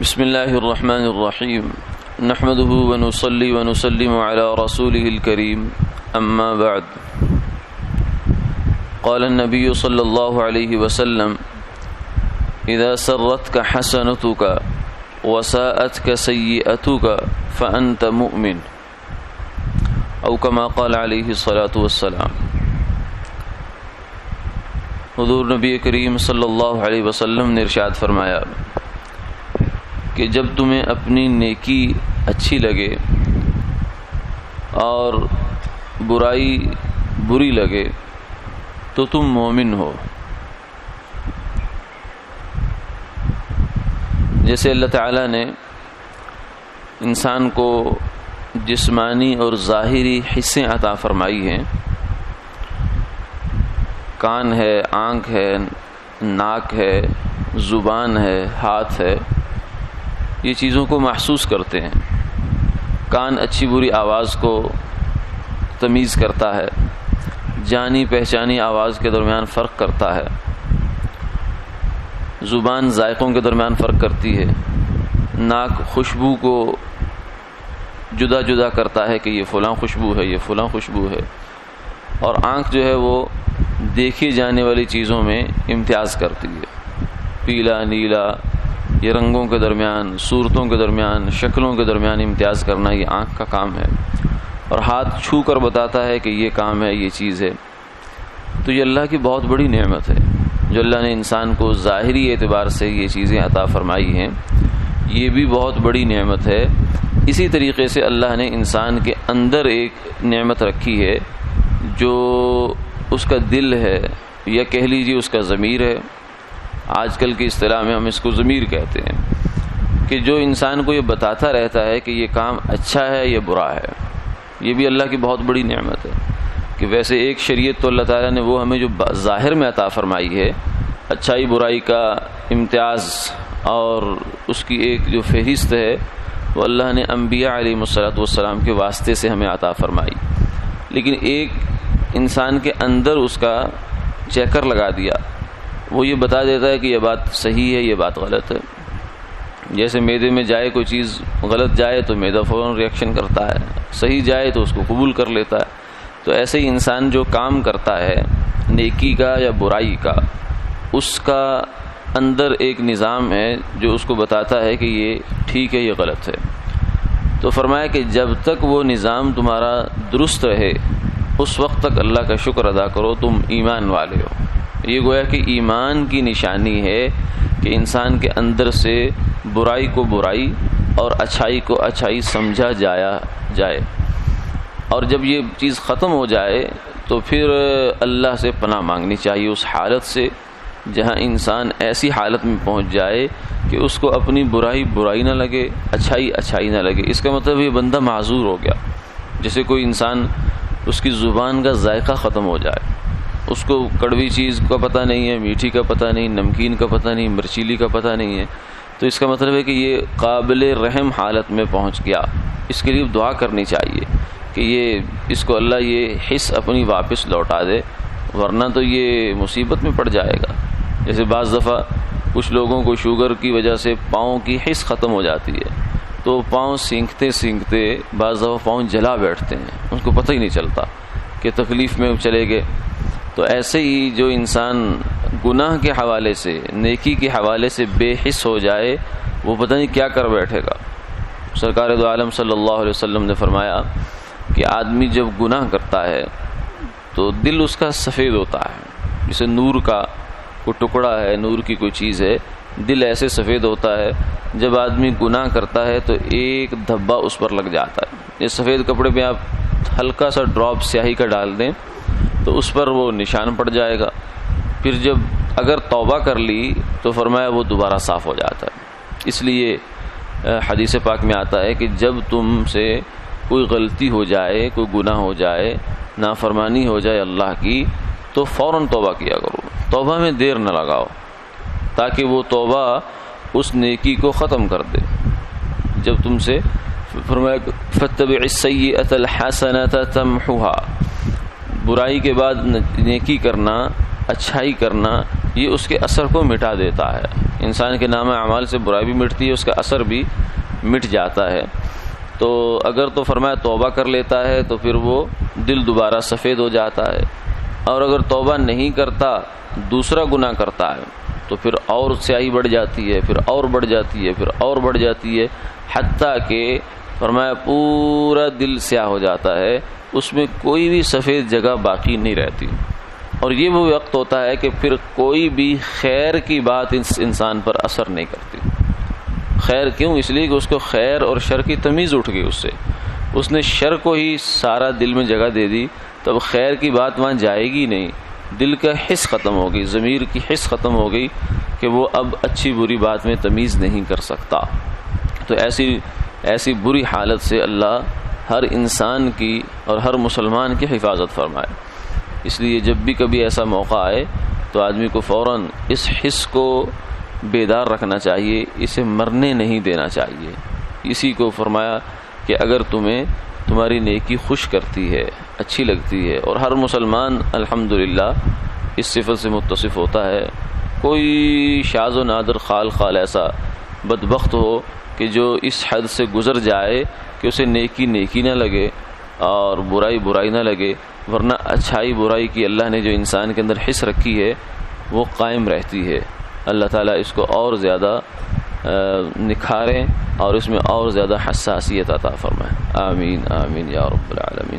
بسم اللہ الرحمن الرحیم نحمده ونصلي ونسلم على رسوله الكريم اما بعد قال النبي صلی اللہ علیہ وسلم اذا سرتك حسنتك وساءتك سیئتك فانت مؤمن او كما قال علیہ الصلاة والسلام۔ حضور نبی کریم صلی اللہ علیہ وسلم نے ارشاد فرمایا کہ جب تمہیں اپنی نیکی اچھی لگے اور برائی بری لگے تو تم مومن ہو۔ جیسے اللہ تعالیٰ نے انسان کو جسمانی اور ظاہری حصے عطا فرمائی ہیں، کان ہے، آنکھ ہے، ناک ہے، زبان ہے، ہاتھ ہے، یہ چیزوں کو محسوس کرتے ہیں۔ کان اچھی بری آواز کو تمیز کرتا ہے، جانی پہچانی آواز کے درمیان فرق کرتا ہے، زبان ذائقوں کے درمیان فرق کرتی ہے، ناک خوشبو کو جدا جدا کرتا ہے کہ یہ فلاں خوشبو ہے، یہ فلاں خوشبو ہے، اور آنکھ جو ہے وہ دیکھی جانے والی چیزوں میں امتیاز کرتی ہے، پیلا نیلا، یہ رنگوں کے درمیان، صورتوں کے درمیان، شکلوں کے درمیان امتیاز کرنا یہ آنکھ کا کام ہے، اور ہاتھ چھو کر بتاتا ہے کہ یہ کام ہے، یہ چیز ہے۔ تو یہ اللہ کی بہت بڑی نعمت ہے جو اللہ نے انسان کو ظاہری اعتبار سے یہ چیزیں عطا فرمائی ہیں، یہ بھی بہت بڑی نعمت ہے۔ اسی طریقے سے اللہ نے انسان کے اندر ایک نعمت رکھی ہے جو اس کا دل ہے، یا کہہ لیجیے اس کا ضمیر ہے۔ آج کل کی اصطلاح میں ہم اس کو ضمیر کہتے ہیں، کہ جو انسان کو یہ بتاتا رہتا ہے کہ یہ کام اچھا ہے یا برا ہے۔ یہ بھی اللہ کی بہت بڑی نعمت ہے کہ ویسے ایک شریعت تو اللہ تعالیٰ نے وہ ہمیں جو ظاہر میں عطا فرمائی ہے، اچھائی برائی کا امتیاز اور اس کی ایک جو فہرست ہے، وہ اللہ نے انبیاء علیہ السلام کے واسطے سے ہمیں عطا فرمائی، لیکن ایک انسان کے اندر اس کا چیکر لگا دیا، وہ یہ بتا دیتا ہے کہ یہ بات صحیح ہے، یہ بات غلط ہے۔ جیسے معدے میں جائے کوئی چیز، غلط جائے تو معدہ فوراً ریئیکشن کرتا ہے، صحیح جائے تو اس کو قبول کر لیتا ہے۔ تو ایسے ہی انسان جو کام کرتا ہے نیکی کا یا برائی کا، اس کا اندر ایک نظام ہے جو اس کو بتاتا ہے کہ یہ ٹھیک ہے، یہ غلط ہے۔ تو فرمایا کہ جب تک وہ نظام تمہارا درست رہے اس وقت تک اللہ کا شکر ادا کرو، تم ایمان والے ہو۔ یہ گویا کہ ایمان کی نشانی ہے کہ انسان کے اندر سے برائی کو برائی اور اچھائی کو اچھائی سمجھا جائے، اور جب یہ چیز ختم ہو جائے تو پھر اللہ سے پناہ مانگنی چاہیے اس حالت سے جہاں انسان ایسی حالت میں پہنچ جائے کہ اس کو اپنی برائی برائی نہ لگے، اچھائی اچھائی نہ لگے۔ اس کا مطلب یہ بندہ معذور ہو گیا۔ جیسے کوئی انسان، اس کی زبان کا ذائقہ ختم ہو جائے، اس کو کڑوی چیز کا پتہ نہیں ہے، میٹھی کا پتہ نہیں، نمکین کا پتہ نہیں، مرچیلی کا پتہ نہیں ہے، تو اس کا مطلب ہے کہ یہ قابل رحم حالت میں پہنچ گیا۔ اس کے لیے دعا کرنی چاہیے کہ اس کو اللہ یہ حس اپنی واپس لوٹا دے، ورنہ تو یہ مصیبت میں پڑ جائے گا۔ جیسے بعض دفعہ کچھ لوگوں کو شوگر کی وجہ سے پاؤں کی حس ختم ہو جاتی ہے، تو پاؤں سینکتے سینکتے بعض دفعہ پاؤں جلا بیٹھتے ہیں، ان کو پتہ ہی نہیں چلتا کہ تکلیف میں چلے گئے۔ تو ایسے ہی جو انسان گناہ کے حوالے سے، نیکی کے حوالے سے بے حس ہو جائے، وہ پتہ نہیں کیا کر بیٹھے گا۔ سرکار دو عالم صلی اللہ علیہ وسلم نے فرمایا کہ آدمی جب گناہ کرتا ہے تو دل اس کا سفید ہوتا ہے، جیسے نور کا کوئی ٹکڑا ہے، نور کی کوئی چیز ہے، دل ایسے سفید ہوتا ہے۔ جب آدمی گناہ کرتا ہے تو ایک دھبا اس پر لگ جاتا ہے۔ یہ سفید کپڑے پہ آپ ہلکا سا ڈراپ سیاہی کا ڈال دیں تو اس پر وہ نشان پڑ جائے گا۔ پھر جب اگر توبہ کر لی تو فرمایا وہ دوبارہ صاف ہو جاتا ہے۔ اس لیے حدیث پاک میں آتا ہے کہ جب تم سے کوئی غلطی ہو جائے، کوئی گناہ ہو جائے، نافرمانی ہو جائے اللہ کی، تو فوراً توبہ کیا کرو، توبہ میں دیر نہ لگاؤ، تاکہ وہ توبہ اس نیکی کو ختم کر دے۔ جب تم سے فرمایا فَاتَّبِعِ السَّيِّئَةَ الْحَسَنَةَ تَمْحُهَا، برائی کے بعد نیکی کرنا، اچھائی کرنا، یہ اس کے اثر کو مٹا دیتا ہے۔ انسان کے نام اعمال سے برائی بھی مٹتی ہے، اس کا اثر بھی مٹ جاتا ہے۔ تو اگر تو فرمایا توبہ کر لیتا ہے تو پھر وہ دل دوبارہ سفید ہو جاتا ہے، اور اگر توبہ نہیں کرتا دوسرا گناہ کرتا ہے تو پھر اور سیاہی بڑھ جاتی ہے، پھر اور بڑھ جاتی ہے، پھر اور بڑھ جاتی ہے، حتیٰ کہ فرمایا پورا دل سیاہ ہو جاتا ہے، اس میں کوئی بھی سفید جگہ باقی نہیں رہتی۔ اور یہ وہ وقت ہوتا ہے کہ پھر کوئی بھی خیر کی بات اس انسان پر اثر نہیں کرتی۔ خیر کیوں؟ اس لیے کہ اس کو خیر اور شر کی تمیز اٹھ گئی، اس نے شر کو ہی سارا دل میں جگہ دے دی، تب خیر کی بات وہاں جائے گی نہیں، دل کا حس ختم ہو گئی، ضمیر کی حس ختم ہو گئی کہ وہ اب اچھی بری بات میں تمیز نہیں کر سکتا۔ تو ایسی بری حالت سے اللہ ہر انسان کی اور ہر مسلمان کی حفاظت فرمائے۔ اس لیے جب بھی کبھی ایسا موقع آئے تو آدمی کو فوراً اس حس کو بیدار رکھنا چاہیے، اسے مرنے نہیں دینا چاہیے۔ اسی کو فرمایا کہ اگر تمہاری نیکی خوش کرتی ہے، اچھی لگتی ہے، اور ہر مسلمان الحمدللہ اس صفت سے متصف ہوتا ہے، کوئی شاذ و نادر خال ایسا بدبخت ہو کہ جو اس حد سے گزر جائے کہ اسے نیکی نیکی نہ لگے اور برائی نہ لگے، ورنہ اچھائی برائی کی اللہ نے جو انسان کے اندر حس رکھی ہے وہ قائم رہتی ہے۔ اللہ تعالیٰ اس کو اور زیادہ نکھاریں اور اس میں اور زیادہ حساسیت عطا فرمائیں۔ آمین آمین یا رب العالمین۔